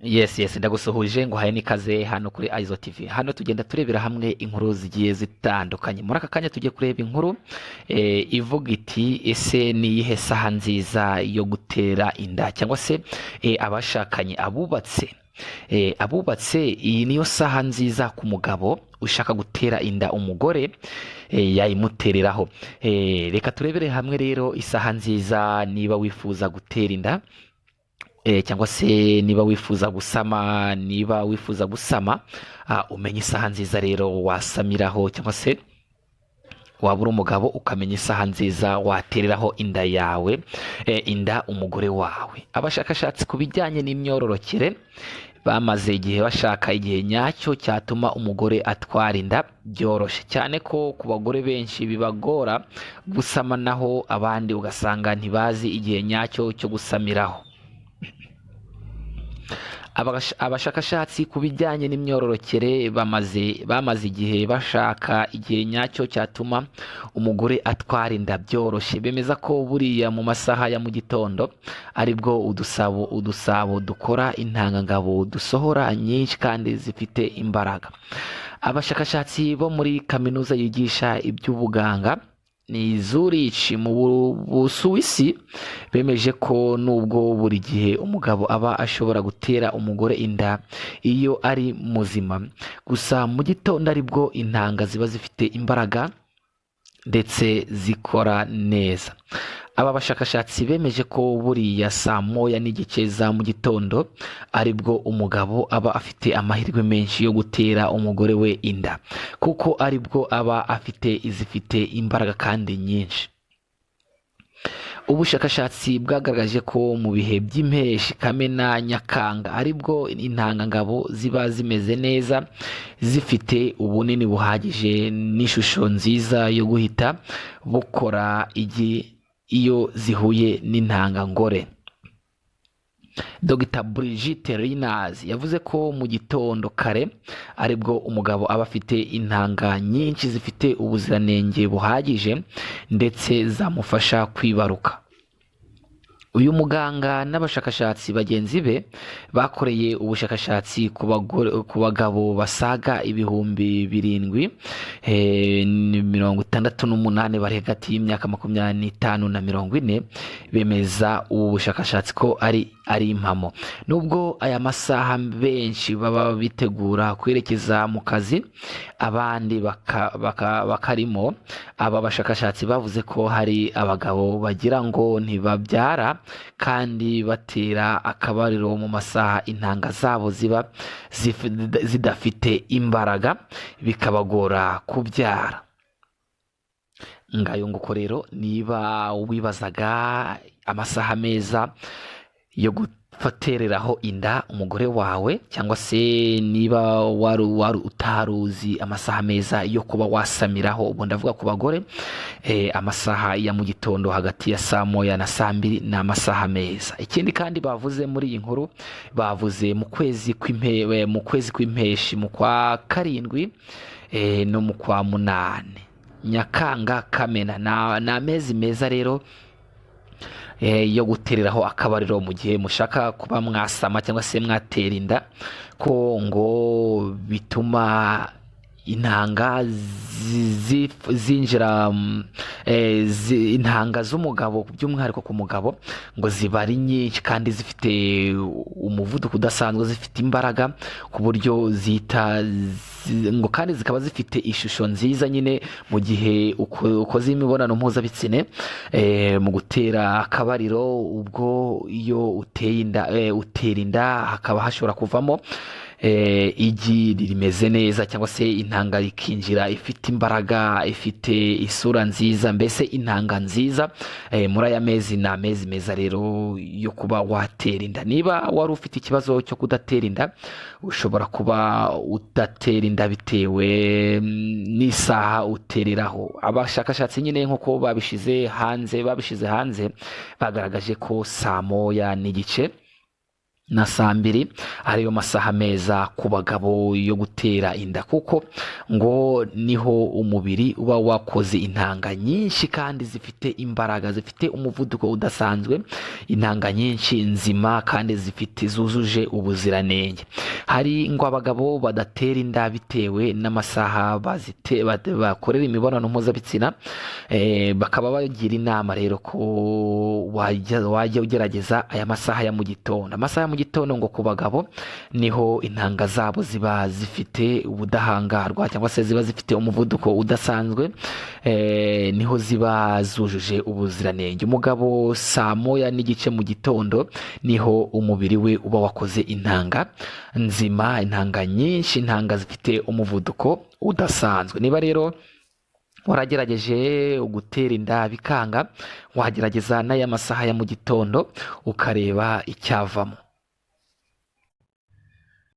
Yes, ndagusuhuje ngo haye nikaze hano kuri Aizo TV. Hano tugenda turebera hamwe inkuru zigiye zitandukanye. Muri aka kanya tugiye kureba inkuru ivuga iti ese ni iyihe saha nziza yo gutera inda cyangwa se abashakanye abubatse iyi niyo saha nziza ku mugabo ushaka gutera inda umugore yayimutereraho. Reka turebere hamwe rero isaha nziza niba wifuza gutera inda cyangwa se niba wifuza gusama umenya isaha nziza rero wasamiraho cyangwa se waba uri umugabo ukamenya isaha nziza watereraho inda yawe inda umugore wawe. Abashakashatsi ku bijyanye n'imyororokere bamaze igihe bashaka igihe nyacyo cyatuma umugore atwara inda byoroshye cyane ko ku bagore benshi bibagora gusama, naho abandi ugasanga ntibazi igihe nyacyo cyo gusamiraho. Abashakashatsi ku bijyanye n'imyororokere bamaze igihe bashaka igihe nyacyo cyatuma umugore atwara inda byoroshye. Bemeza ko buriya mu masaha ya mu gitondo aribwo udusabo dukora intangangabo dusohora nyinshi kandi zifite imbaraga. Abashakashatsi bo muri kaminuza yigisha iby'ubuganga ni Zurich mu Busuwisi bemeje ko nubwo buri gihe umugabo aba ashobora gutera umugore inda iyo ari muzima, gusa mu gitondo aribwo intanga ziba zifite imbaraga ndetse zikora neza. Aba bashakashatsi bemeje ko buriya saa moya n'igice za mu gitondo aribwo umugabo aba afite amahirwe menshi yo gutera umugore we inda, kuko aribwo aba afite izifite imbaraga kandi nyinshi. Ubushakashatsi bwagaragaje ko mu bihe by'impeshi Kamena Nyakanga aribwo intangangabo ziba zimeze neza, zifite ubunini buhagije n'ishusho nziza yo guhita bukora igi iyo zihuye n'intangangore. Dr Brigitte Reyners yavuze ko mu gitondo kare aribwo umugabo aba afite intanga nyinshi zifite ubuziranenge buhagije ndetse zamufasha kwibaruka. Uyu muganga n'abashakashatsi bagenzi be bakoreye ubushakashatsi ku bagabo basaga ibihumbi 768 bari hagati y'imyaka 25 na 40. Bemeza ubu bushakashatsi ko ari impamo. Nubwo aya masaha benshi baba bitegura kwerekeza mu kazi, abandi bakarimo, aba bashakashatsi bavuze ko hari abagabo bagira ngo ntibabyara kandi batera akabariro mu masaha intanga zabo ziba zidafite imbaraga bikabagora kubyara. Ngayo nguko rero, niba wibazaga amasaha meza yo gutereraho inda umugore wawe, cyangwa se niba wari utaruzi amasaha meza yo kuba wasamiraho, ubu ndavuga ku bagore, amasaha ya mu gitondo hagati ya saa moya na saa mbiri ni amasaha meza. Ikindi kandi bavuze muri iyi nkuru, bavuze mu kwezi kw'impeshi, mu kwa karindwi no mu kwa munane. Nyakanga, Kamena ni amezi meza rero yo gutereraho akabariro mu gihe mushaka kuba mwasama cyangwa se mwatera inda, ko ngo bituma intanga zinjira, intanga z'umugabo by'umwihariko ku mugabo ngo ziba ari nyinshi kandi zifite umuvuduko udasanzwe, zifite imbaraga ku buryo ngo kandi zikaba zifite ishusho nziza nyine mu gihe ukoze imibonano mpuzabitsine mu gutera akabariro. Ubwo iyo utera inda hakaba hashobora kuvamo igi rimeze neza, cyangwa se intanga ikinjira ifite imbaraga, ifite isura nziza, mbese intanga nziza. Muri aya mezi ni amezi meza rero yo kuba watera inda. Niba wari ufite ikibazo cyo kudatera inda, ushobora kuba udatera inda bitewe n'isaha utereraho. Abashakashatsi nyine nk'uko babishize hanze bagaragaje ko saa moya n'igice na saa mbiri ariyo masaha meza ku bagabo yo gutera inda, kuko ngo niho umubiri uba wakoze intanga nyinshi kandi zifite imbaraga, zifite umuvuduko udasanzwe, intanga nyinshi nzima kandi zujuje ubuziranenge. Hari ngo abagabo badatera inda bitewe n'amasaha bakorera imibonano mpuzabitsina, bakaba bagira inama rero ko wajya ugerageza aya masaha ya mu gitondo. Amasaha ya mu gitondo ngo ku bagabo niho intanga zabo ziba zifite ubudahangarwa cyangwa se ziba zifite umuvuduko udasanzwe, niho ziba zujuje ubuziranenge. Umugabo saa moya n'igice mu gitondo niho umubiri we uba wakoze intanga nzima, intanga nyinshi, intanga zifite umuvuduko udasanzwe. Niba rero waragerageje gutera inda bikanga, wagerageza n'aya masaha ya mu gitondo ukareba icyavamo.